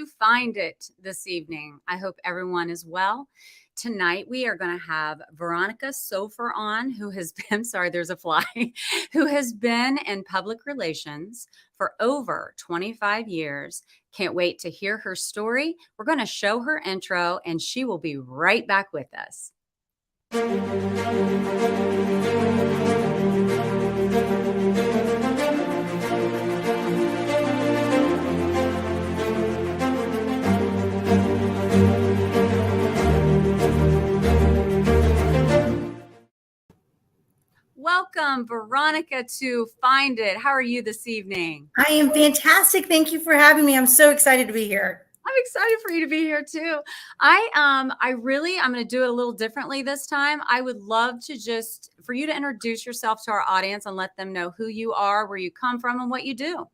to Find It this evening. I hope everyone is well. Tonight we are going to have Veronica Sopher on, who has been, sorry, there's a fly, who has been in public relations for over 25 years. Can't wait to hear her story. We're going to show her intro and she will be right back with us. Welcome, Veronica, to Find It. How are you this evening? I am fantastic. Thank you for having me. I'm so excited to be here. I'm excited for you to be here too. I'm going to do it a little differently this time. I would love to for you to introduce yourself to our audience and let them know who you are, where you come from, and what you do.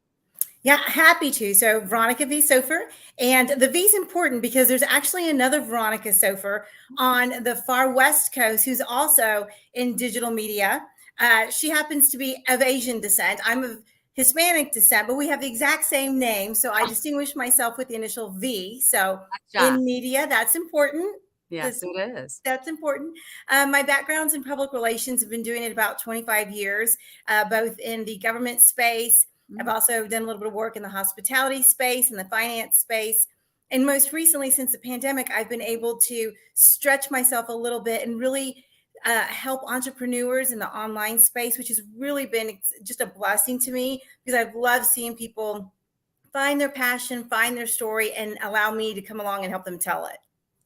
Yeah, happy to. So Veronica V. Sopher, and the V is important because there's actually another Veronica Sopher on the far West Coast who's also in digital media. She happens to be of Asian descent. I'm of Hispanic descent, but we have the exact same name. So I distinguish myself with the initial V. So in media, that's important. Yes, it is. That's important. My background's in public relations. I've been doing it about 25 years, both in the government space. I've also done a little bit of work in the hospitality space and the finance space. And most recently, since the pandemic, I've been able to stretch myself a little bit and really help entrepreneurs in the online space, which has really been just a blessing to me because I've loved seeing people find their passion, find their story, and allow me to come along and help them tell it.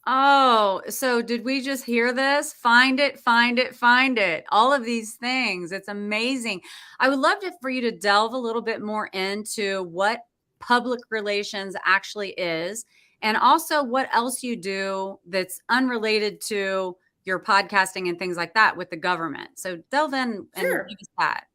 Oh, so did we just hear this? Find it, find it, find it. All of these things. It's amazing. I would love for you to delve a little bit more into what public relations actually is, and also what else you do that's unrelated to your podcasting and things like that with the government. So delve in and give us that.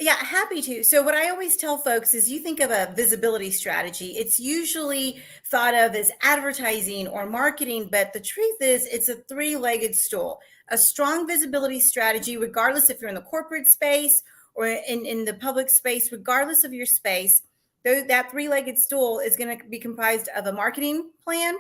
Yeah, happy to. So what I always tell folks is you think of a visibility strategy. It's usually thought of as advertising or marketing, but the truth is it's a three-legged stool. A strong visibility strategy, regardless if you're in the corporate space or in the public space, regardless of your space, that three-legged stool is going to be comprised of a marketing plan,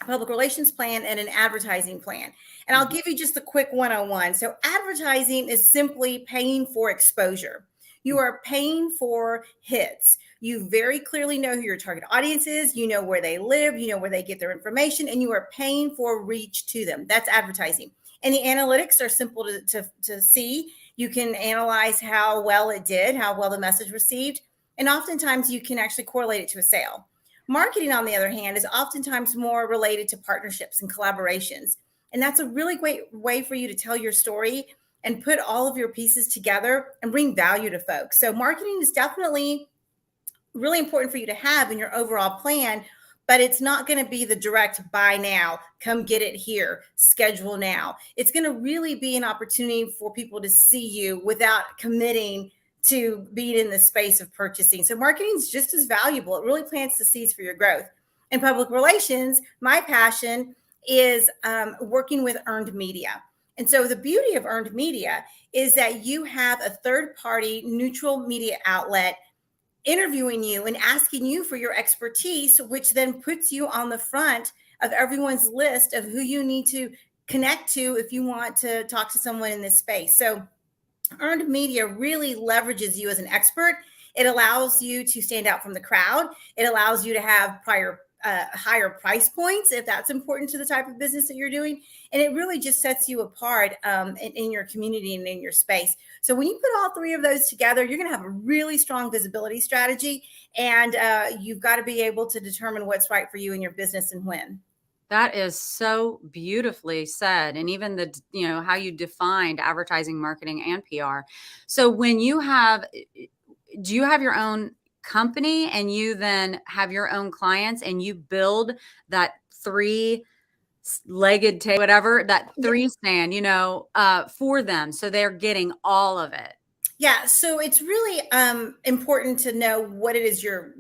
public relations plan, and an advertising plan. And I'll give you just a quick 101. So advertising is simply paying for exposure. You are paying for hits. You very clearly know who your target audience is. You know where they live. You know where they get their information, and you are paying for reach to them. That's advertising. And the analytics are simple to see. You can analyze how well it did, how well the message received. And oftentimes you can actually correlate it to a sale. Marketing, on the other hand, is oftentimes more related to partnerships and collaborations. And that's a really great way for you to tell your story and put all of your pieces together and bring value to folks. So marketing is definitely really important for you to have in your overall plan, but it's not going to be the direct buy now, come get it here, schedule now. It's going to really be an opportunity for people to see you without committing to being in the space of purchasing. So marketing is just as valuable. It really plants the seeds for your growth. In public relations, my passion is working with earned media. And so the beauty of earned media is that you have a third-party neutral media outlet interviewing you and asking you for your expertise, which then puts you on the front of everyone's list of who you need to connect to if you want to talk to someone in this space. So earned media really leverages you as an expert. It allows you to stand out from the crowd. It allows you to have higher price points if that's important to the type of business that you're doing. And it really just sets you apart in your community and in your space. So when you put all three of those together, you're going to have a really strong visibility strategy. And you've got to be able to determine what's right for you in your business and when. That is so beautifully said. And even how you defined advertising, marketing, and PR. So when do you have your own company and you then have your own clients and you build that three-legged three stand, for them. So they're getting all of it. Yeah, so it's really important to know what it is you're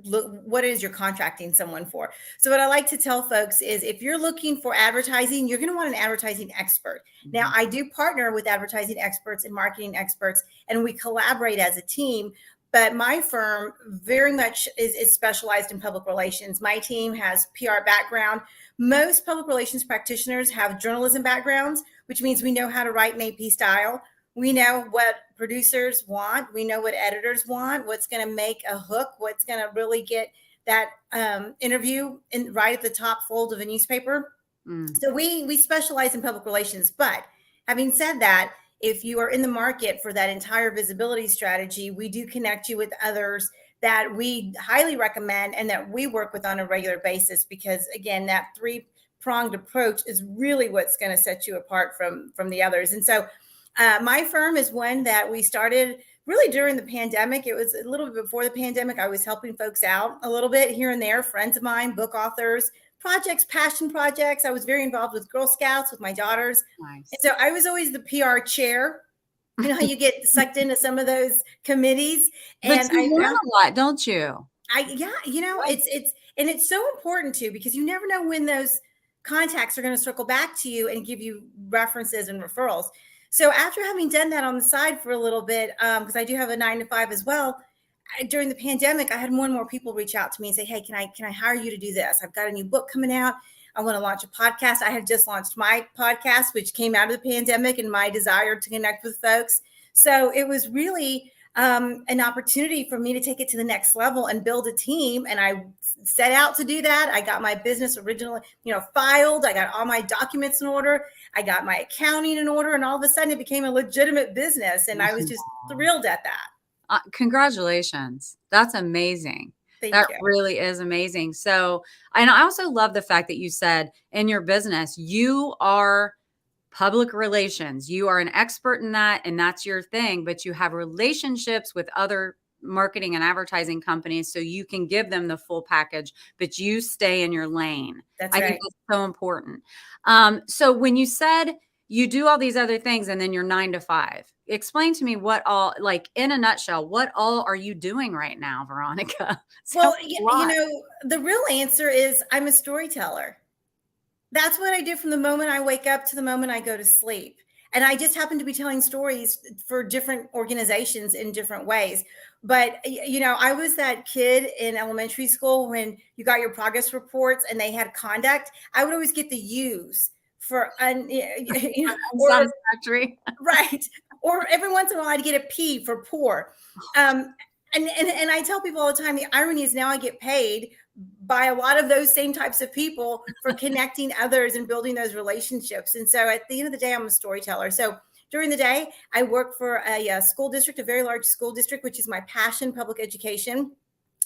contracting someone for. So what I like to tell folks is if you're looking for advertising, you're going to want an advertising expert. Mm-hmm. Now, I do partner with advertising experts and marketing experts, and we collaborate as a team. But my firm very much is specialized in public relations. My team has PR background. Most public relations practitioners have journalism backgrounds, which means we know how to write in AP style. We know what producers want. We know what editors want, what's going to make a hook, what's going to really get that interview right at the top fold of a newspaper. So we specialize in public relations. But having said that, if you are in the market for that entire visibility strategy, we do connect you with others that we highly recommend and that we work with on a regular basis, because again, that three-pronged approach is really what's going to set you apart from the others. And so my firm is one that we started really during the pandemic. It was a little bit before the pandemic. I was helping folks out a little bit here and there, friends of mine, book authors, projects, passion projects. I was very involved with Girl Scouts with my daughters. Nice. And so I was always the PR chair. You know how you get sucked into some of those committees. But you learn a lot, don't you? It's so important too, because you never know when those contacts are going to circle back to you and give you references and referrals. So after having done that on the side for a little bit, because I do have a 9-to-5 as well, during the pandemic, I had more and more people reach out to me and say, "Hey, can I hire you to do this? I've got a new book coming out. I want to launch a podcast." I had just launched my podcast, which came out of the pandemic and my desire to connect with folks. So it was really an opportunity for me to take it to the next level and build a team. And I set out to do that. I got my business originally, filed. I got all my documents in order. I got my accounting in order. And all of a sudden it became a legitimate business. And I was just thrilled at that. Congratulations. That's amazing. Thank That you. really is amazing. So, and I also love the fact that you said in your business, you are public relations. You are an expert in that, and that's your thing, but you have relationships with other marketing and advertising companies so you can give them the full package, but you stay in your lane. That's I right. think that's so important. So when you said you do all these other things and then you're 9-to-5, explain to me what all, like in a nutshell, what all are you doing right now, Veronica? Well, the real answer is I'm a storyteller. That's what I do from the moment I wake up to the moment I go to sleep. And I just happen to be telling stories for different organizations in different ways. But, I was that kid in elementary school when you got your progress reports and they had conduct. I would always get the U's for unsatisfactory. Right. Or every once in a while I'd get a P for poor. And I tell people all the time, the irony is now I get paid by a lot of those same types of people for connecting others and building those relationships. And so at the end of the day, I'm a storyteller. So during the day, I work for a school district, a very large school district, which is my passion, public education.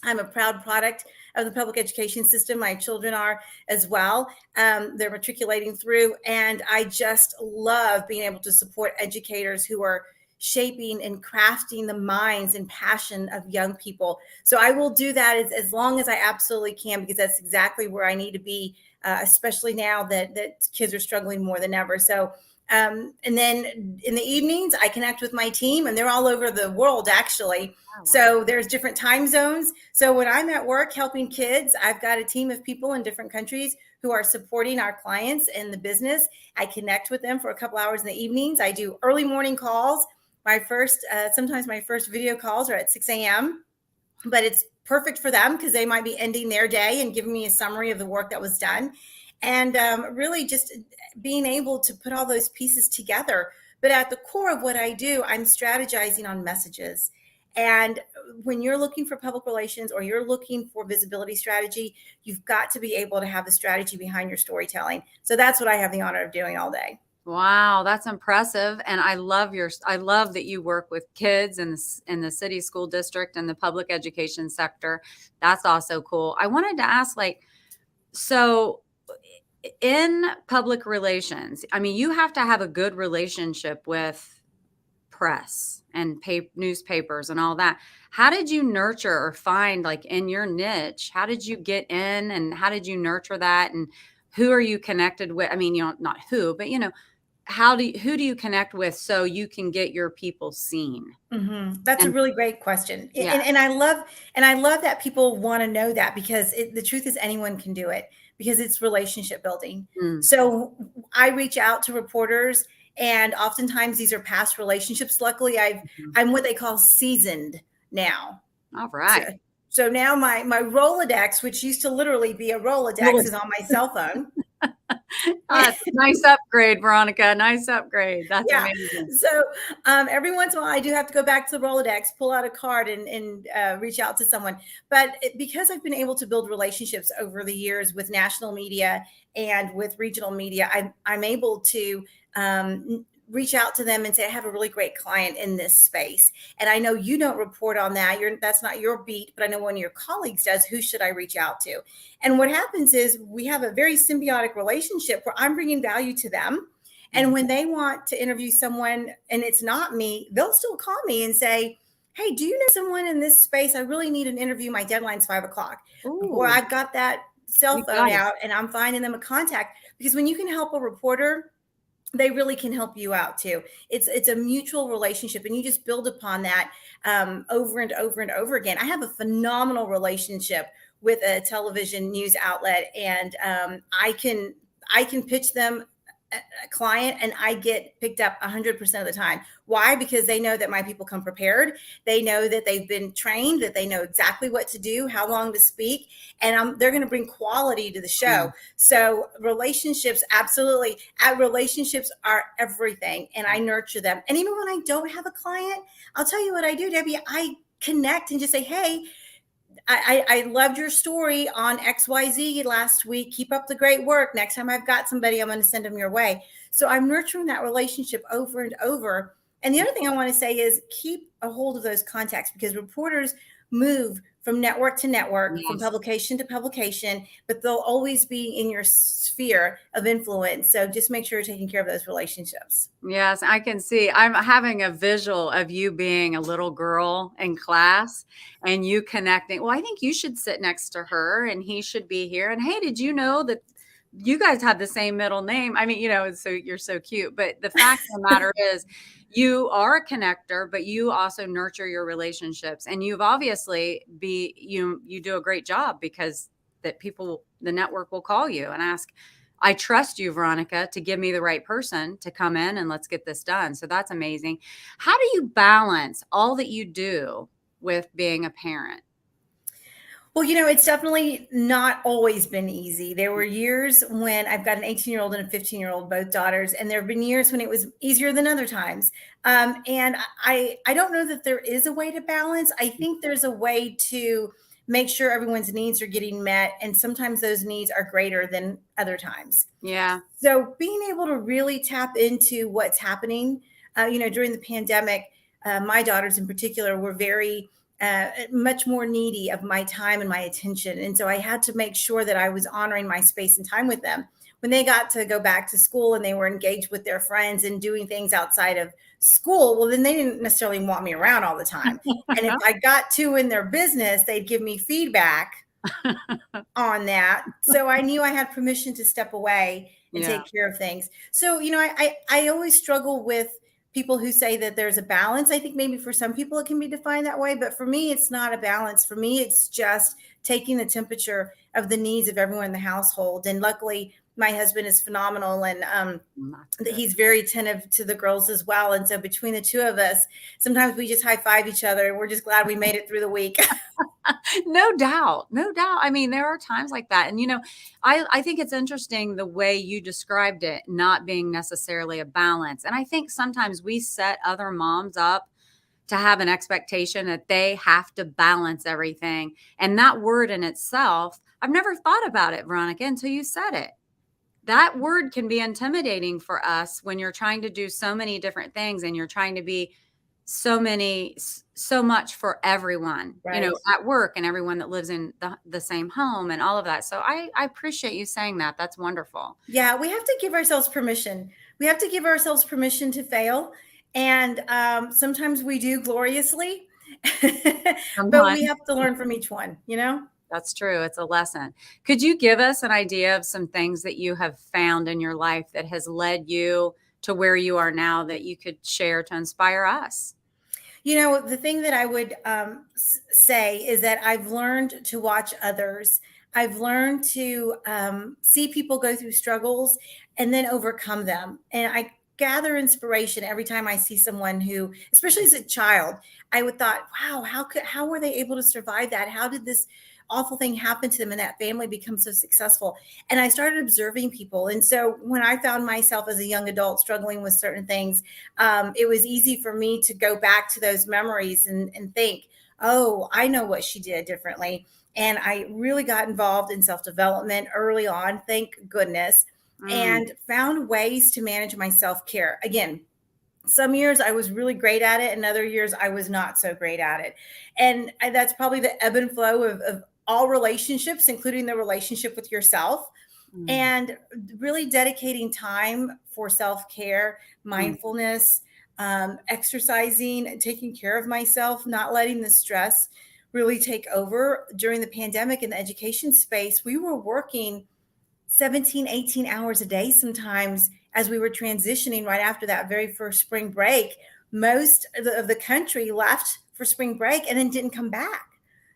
I'm a proud product of the public education system. My children are as well. They're matriculating through. And I just love being able to support educators who are shaping and crafting the minds and passion of young people. So I will do that as long as I absolutely can, because that's exactly where I need to be, especially now that kids are struggling more than ever. So, and then in the evenings, I connect with my team, and they're all over the world, actually. Oh, wow. So there's different time zones. So when I'm at work helping kids, I've got a team of people in different countries who are supporting our clients in the business. I connect with them for a couple hours in the evenings. I do early morning calls. Sometimes my first video calls are at 6 a.m., but it's perfect for them because they might be ending their day and giving me a summary of the work that was done. And really just being able to put all those pieces together. But at the core of what I do, I'm strategizing on messages. And when you're looking for public relations or you're looking for visibility strategy, you've got to be able to have a strategy behind your storytelling. So that's what I have the honor of doing all day. Wow, that's impressive. And I love that you work with kids in the city school district and the public education sector. That's also cool. I wanted to ask, so in public relations, I mean, you have to have a good relationship with press and newspapers and all that. How did you nurture or find, in your niche, how did you get in and how did you nurture that? And who are you connected with? I mean, not who, but who do you connect with so you can get your people seen? Mm-hmm. That's a really great question. Yeah. And I love that people want to know that, because the truth is anyone can do it, because it's relationship building. So I reach out to reporters, and oftentimes these are past relationships. Luckily, I'm what they call seasoned now. All So, right. so now my Rolodex, which used to literally be a Well, Rolodex, is on my cell phone. it's a nice upgrade, Veronica. Nice upgrade. That's Yeah. amazing. So every once in a while, I do have to go back to the Rolodex, pull out a card, and reach out to someone. But because I've been able to build relationships over the years with national media and with regional media, I'm able to reach out to them and say, I have a really great client in this space. And I know you don't report on that. That's not your beat, but I know one of your colleagues does. Who should I reach out to? And what happens is we have a very symbiotic relationship where I'm bringing value to them. And Mhm. when they want to interview someone and it's not me, they'll still call me and say, hey, do you know someone in this space? I really need an interview. My deadline's 5 o'clock. Boy, Ooh, I've got that cell you phone got it. out and I'm finding them a contact, because when you can help a reporter, they really can help you out too. It's a mutual relationship, and you just build upon that over and over and over again. I have a phenomenal relationship with a television news outlet, and I can pitch them a client and I get picked up 100% of the time. Why? Because they know that my people come prepared. They know that they've been trained, that they know exactly what to do, how long to speak, and they're going to bring quality to the show. Mm. So relationships, absolutely. Relationships are everything, and I nurture them. And even when I don't have a client, I'll tell you what I do, Debbie. I connect and just say, hey, I loved your story on XYZ last week. Keep up the great work. Next time I've got somebody, I'm going to send them your way. So I'm nurturing that relationship over and over. And the other thing I want to say is keep a hold of those contacts, because reporters move from network to network, from Yes. publication to publication, but they'll always be in your sphere of influence. So just make sure you're taking care of those relationships. Yes, I can see. I'm having a visual of you being a little girl in class and you connecting. Well, I think you should sit next to her and he should be here. And hey, did you know that you guys have the same middle name? I mean, so you're so cute. But the fact of the matter is, you are a connector, but you also nurture your relationships. And you've obviously you do a great job, because that the network will call you and ask, I trust you, Veronica, to give me the right person to come in and let's get this done. So that's amazing. How do you balance all that you do with being a parent? Well, it's definitely not always been easy. There were years when I've got an 18-year-old and a 15-year-old, both daughters, and there have been years when it was easier than other times. And I don't know that there is a way to balance. I think there's a way to make sure everyone's needs are getting met, and sometimes those needs are greater than other times. Yeah. So being able to really tap into what's happening, during the pandemic, my daughters in particular were very much more needy of my time and my attention. And so I had to make sure that I was honoring my space and time with them. When they got to go back to school and they were engaged with their friends and doing things outside of school, well, then they didn't necessarily want me around all the time. And if I got too in their business, they'd give me feedback on that. So I knew I had permission to step away and Yeah. take care of things. So, I always struggle with people who say that there's a balance. I think maybe for some people it can be defined that way, but for me, it's not a balance. For me, it's just taking the temperature of the needs of everyone in the household. And luckily, my husband is phenomenal, and That's good. he's very attentive to the girls as well. And so between the two of us, sometimes we just high five each other, and we're just glad we made it through the week. No doubt. No doubt. I mean, there are times like that. And, I think it's interesting the way you described it, not being necessarily a balance. And I think sometimes we set other moms up to have an expectation that they have to balance everything. And that word in itself, I've never thought about it, Veronica, until you said it. That word can be intimidating for us when you're trying to do so many different things and you're trying to be so much for everyone, Right. at work and everyone that lives in the same home and all of that. So I appreciate you saying that. That's wonderful. Yeah, we have to give ourselves permission. We have to give ourselves permission to fail. And sometimes we do gloriously, but we Sometimes. have to learn from each one. That's true. It's a lesson. Could you give us an idea of some things that you have found in your life that has led you to where you are now that you could share to inspire us? The thing that I would say is that I've learned to watch others. I've learned to see people go through struggles and then overcome them. And gather inspiration every time I see someone who, especially as a child, I would thought, wow, how were they able to survive that? How did this awful thing happen to them and that family become so successful? And I started observing people. And so when I found myself as a young adult struggling with certain things, it was easy for me to go back to those memories and think, oh, I know what she did differently. And I really got involved in self development early on, thank goodness, Mm, and found ways to manage my self care. Again, some years I was really great at it, and other years I was not so great at it. And that's probably the ebb and flow of all relationships, including the relationship with yourself, mm, and really dedicating time for self care, mm. mindfulness, exercising, taking care of myself, not letting the stress really take over. During the pandemic in the education space, we were working 17, 18 hours a day sometimes as we were transitioning right after that very first spring break. Most of the country left for spring break and then didn't come back.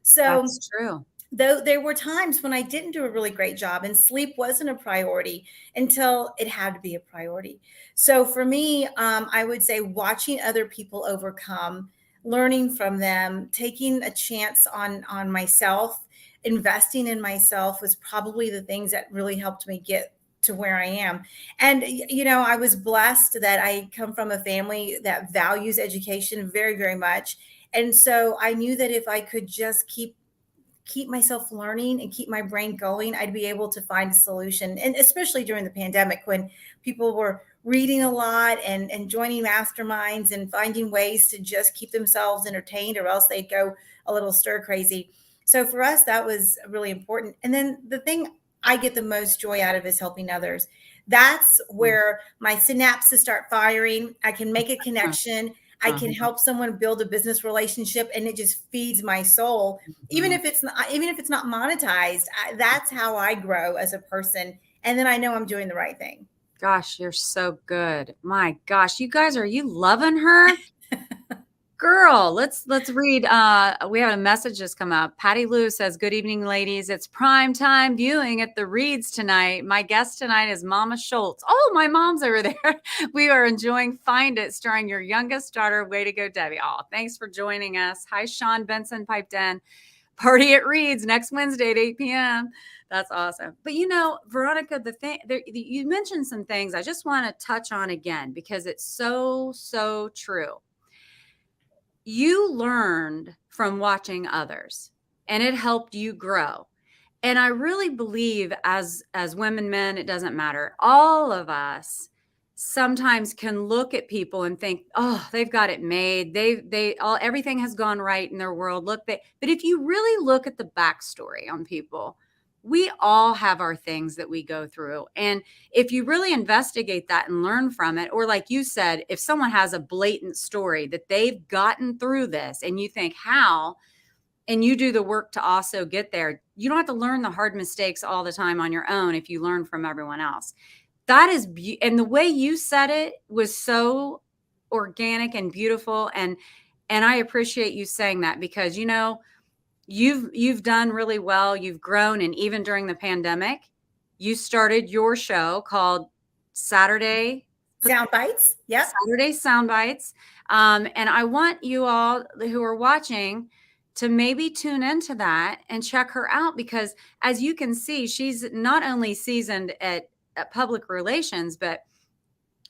So That's true. though there were times when I didn't do a really great job and sleep wasn't a priority until it had to be a priority. So for me, I would say watching other people overcome, learning from them, taking a chance on myself, investing in myself was probably the things that really helped me get to where I am. And I was blessed that I come from a family that values education very, very much. And so I knew that if I could just keep myself learning and keep my brain going, I'd be able to find a solution. And especially during the pandemic when people were reading a lot and joining masterminds and finding ways to just keep themselves entertained, or else they'd go a little stir crazy. So for us, that was really important. And then the thing I get the most joy out of is helping others. That's Mm. where my synapses start firing. I can make a connection. I can Uh-huh. help someone build a business relationship, and it just feeds my soul. Mhm. Even if it's not monetized, that's how I grow as a person, and then I know I'm doing the right thing. Gosh, you're so good. My gosh, are you loving her? Girl, let's read. We have a message just come up. Patty Lou says, "Good evening, ladies. It's prime time viewing at the Reeds tonight. My guest tonight is Mama Schultz. Oh, my mom's over there. We are enjoying Find It, starring your youngest daughter. Way to go, Debbie. Oh, thanks for joining us. Hi, Sean Benson piped in. Party at Reed's next Wednesday at 8 p.m. That's awesome. But Veronica, you mentioned some things I just want to touch on again because it's so, so true. You learned from watching others and it helped you grow. And I really believe as women, men, it doesn't matter. All of us sometimes can look at people and think, "Oh, they've got it made. They all everything has gone right in their world. Look, but if you really look at the backstory on people, we all have our things that we go through. And if you really investigate that and learn from it, or like you said, if someone has a blatant story that they've gotten through this and you think, how, and you do the work to also get there, you don't have to learn the hard mistakes all the time on your own if you learn from everyone else. That is, and the way you said it was so organic and beautiful. And I appreciate you saying that because, you've done really well. You've grown. And even during the pandemic, you started your show called Saturday, put Sound bites. Yep. Saturday Sound Bites. And I want you all who are watching to maybe tune into that and check her out because, as you can see, she's not only seasoned at public relations, but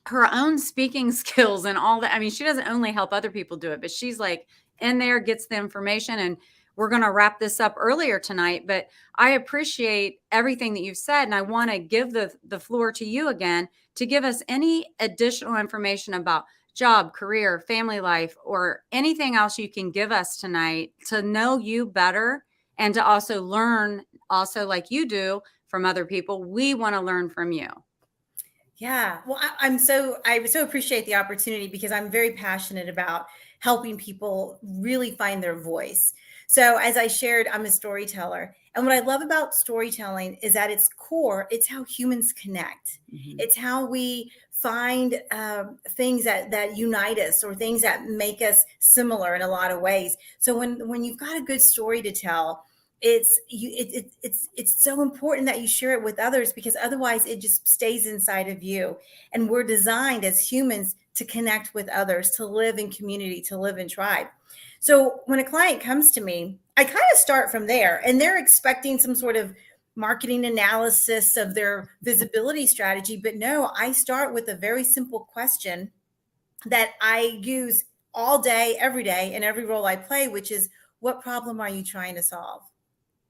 her own speaking skills and all that. I mean, she doesn't only help other people do it, but she's like in there, gets the information. And we're going to wrap this up earlier tonight, but I appreciate everything that you've said. And I want to give the floor to you again to give us any additional information about job, career, family life, or anything else you can give us tonight to know you better and to also learn, also like you do from other people. We want to learn from you. Yeah. Well, I so appreciate the opportunity because I'm very passionate about helping people really find their voice. So as I shared, I'm a storyteller. And what I love about storytelling is at its core, it's how humans connect. Mhm. It's how we find things that unite us or things that make us similar in a lot of ways. So when you've got a good story to tell, It's so important that you share it with others, because otherwise it just stays inside of you. And we're designed as humans to connect with others, to live in community, to live in tribe. So when a client comes to me, I kind of start from there, and they're expecting some sort of marketing analysis of their visibility strategy. But no, I start with a very simple question that I use all day, every day, in every role I play, which is, what problem are you trying to solve?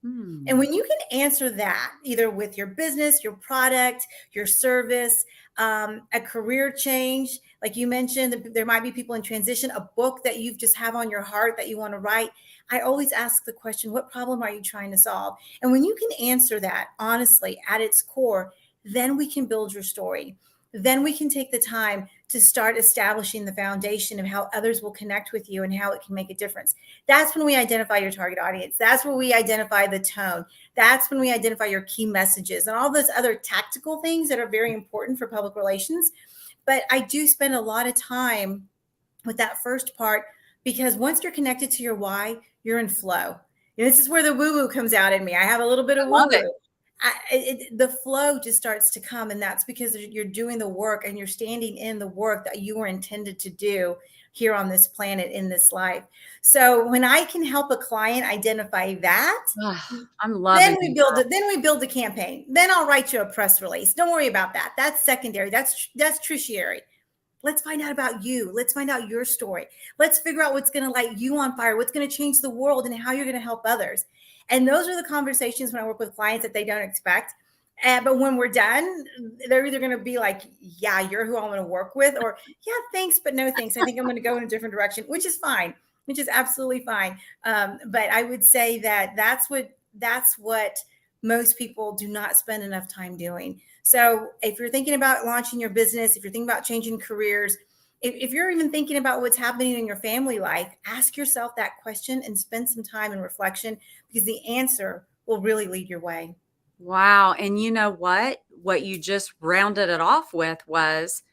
And Hmm. when you can answer that, either with your business, your product, your service, a career change, like you mentioned, there might be people in transition, a book that you just have on your heart that you want to write. I always ask the question, what problem are you trying to solve? And when you can answer that honestly at its core, then we can build your story. Then we can take the time to start establishing the foundation of how others will connect with you and how it can make a difference. That's when we identify your target audience. That's where we identify the tone. That's when we identify your key messages and all those other tactical things that are very important for public relations. But I do spend a lot of time with that first part, because once you're connected to your why, you're in flow. And this is where the woo woo comes out in me. I have a little bit I of woo love it. woo. The flow just starts to come, and that's because you're doing the work and you're standing in the work that you were intended to do here on this planet in this life. So when I can help a client identify that, Ugh, I'm loving it. then we build the campaign. Then I'll write you a press release. Don't worry about that. That's secondary. That's tertiary. Let's find out about you. Let's find out your story. Let's figure out what's going to light you on fire, what's going to change the world, and how you're going to help others. And those are the conversations when I work with clients that they don't expect. But when we're done, they're either going to be like, yeah, you're who I want to work with, or yeah, thanks, but no thanks. I think I'm going to go in a different direction, which is fine, which is absolutely fine. But I would say that that's what most people do not spend enough time doing. So if you're thinking about launching your business, if you're thinking about changing careers, if you're even thinking about what's happening in your family life, ask yourself that question and spend some time in reflection, because the answer will really lead your way. Wow. And you know what? What you just rounded it off with was,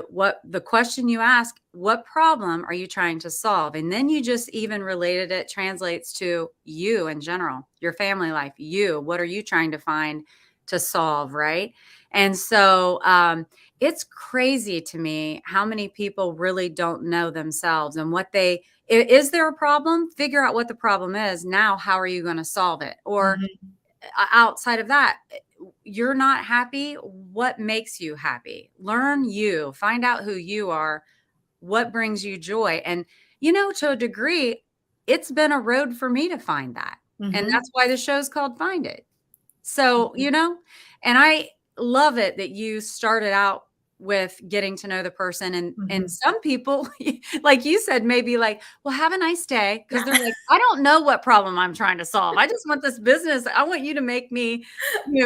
what the question you ask, what problem are you trying to solve? And then you just even related it, translates to you in general, your family life, what are you trying to find to solve? Right. And so, it's crazy to me how many people really don't know themselves and is there a problem? Figure out what the problem is. Now, how are you going to solve it? Or Mhm. outside of that, you're not happy. What makes you happy? Learn you, find out who you are, what brings you joy. And, to a degree, it's been a road for me to find that. And Mhm. that's why the show's called Find It. So, Mhm. and I love it that you started out with getting to know the person, and Mhm. some people like you said, maybe like, well, have a nice day, because Yeah. they're like, I don't know what problem I'm trying to solve. I just want this business. I want you to make me,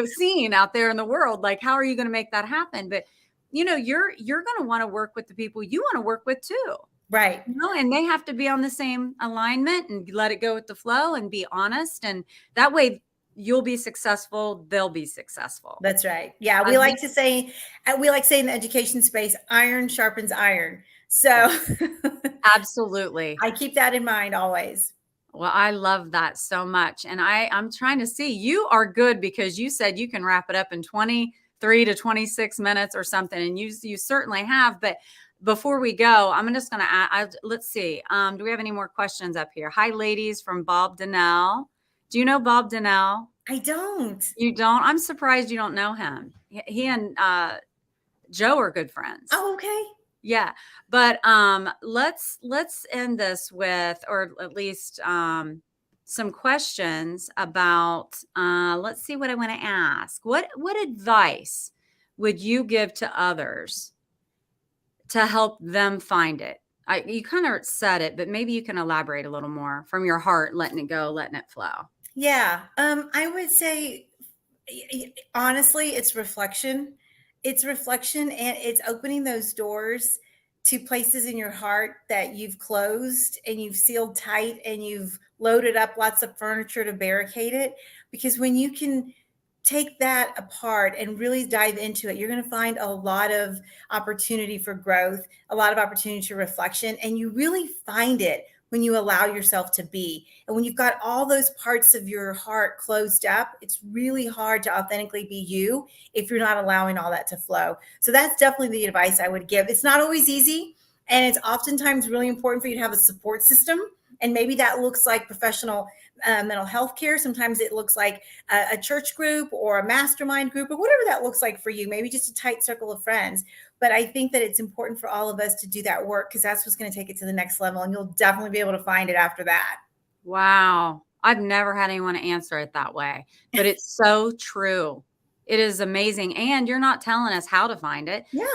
seen out there in the world. Like, how are you going to make that happen? But you're going to want to work with the people you want to work with too. Right. And they have to be on the same alignment and let it go with the flow and be honest. And that way you'll be successful, they'll be successful. That's right. Yeah, I we love like to say, we like to say in the education space, iron sharpens iron. it. So Absolutely. I keep that in mind always. Well, I love that so much. And I'm trying to see, you are good, because you said you can wrap it up in 23 to 26 minutes or something. And you certainly have. But before we go, I'm just going to, let's see. Do we have any more questions up here? Hi, ladies, from Bob Donnell. Do you know Bob Donnell? I don't. You don't? I'm surprised you don't know him. He and Joe are good friends. Oh, okay. Yeah. But let's end this with, or at least some questions about let's see what I want to ask. What advice would you give to others to help them find it? You kind of said it, but maybe you can elaborate a little more from your heart, letting it go, letting it flow. Yeah. I would say, honestly, it's reflection. It's reflection, and it's opening those doors to places in your heart that you've closed and you've sealed tight, and you've loaded up lots of furniture to barricade it. Because when you can take that apart and really dive into it, you're going to find a lot of opportunity for growth, a lot of opportunity to reflection, and you really find it when you allow yourself to be. And when you've got all those parts of your heart closed up, it's really hard to authentically be you if you're not allowing all that to flow. So that's definitely the advice I would give. It's not always easy, and it's oftentimes really important for you to have a support system. And maybe that looks like professional mental health care. Sometimes it looks like a church group or a mastermind group or whatever that looks like for you, maybe just a tight circle of friends. But I think that it's important for all of us to do that work, because that's what's going to take it to the next level. And you'll definitely be able to find it after that. Wow. I've never had anyone answer it that way, but it's so true. It is amazing. And you're not telling us how to find it. Yeah.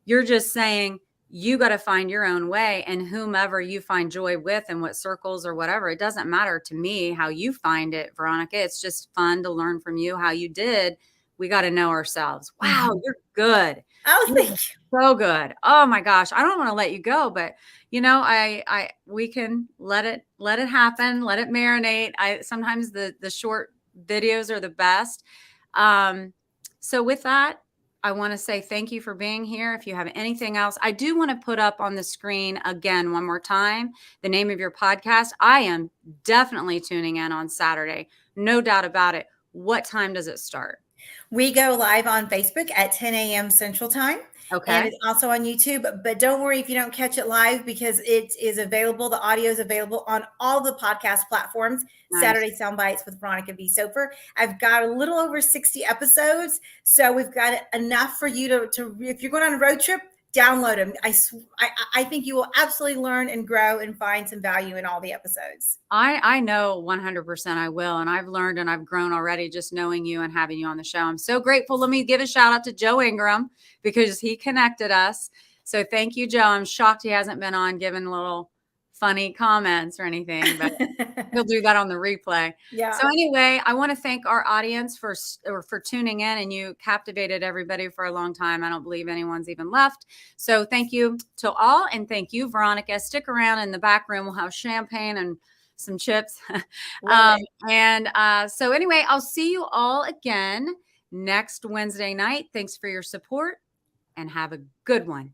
You're just saying you got to find your own way, and whomever you find joy with and what circles or whatever. It doesn't matter to me how you find it, Veronica. It's just fun to learn from you how you did. We got to know ourselves. Wow, you're good. Oh, You're thank you. so good. Oh my gosh. I don't want to let you go, but we can let it happen, let it marinate. Sometimes the short videos are the best. So with that, I want to say thank you for being here. If you have anything else, I do want to put up on the screen again, one more time, the name of your podcast. I am definitely tuning in on Saturday. No doubt about it. What time does it start? We go live on Facebook at 10 a.m. Central Time. Okay. And it's also on YouTube. But don't worry if you don't catch it live, because it is available. The audio is available on all the podcast platforms. Nice. Saturday Sound Bites with Veronica V. Sopher. I've got a little over 60 episodes. So we've got enough for you to if you're going on a road trip, download them. I think you will absolutely learn and grow and find some value in all the episodes. I know 100% I will. And I've learned and I've grown already just knowing you and having you on the show. I'm so grateful. Let me give a shout out to Joe Ingram, because he connected us. So thank you, Joe. I'm shocked he hasn't been on giving little funny comments or anything, but he'll do that on the replay. Yeah. So anyway, I want to thank our audience for tuning in, and you captivated everybody for a long time. I don't believe anyone's even left. So thank you to all. And thank you, Veronica. Stick around in the back room. We'll have champagne and some chips. So anyway, I'll see you all again next Wednesday night. Thanks for your support, and have a good one.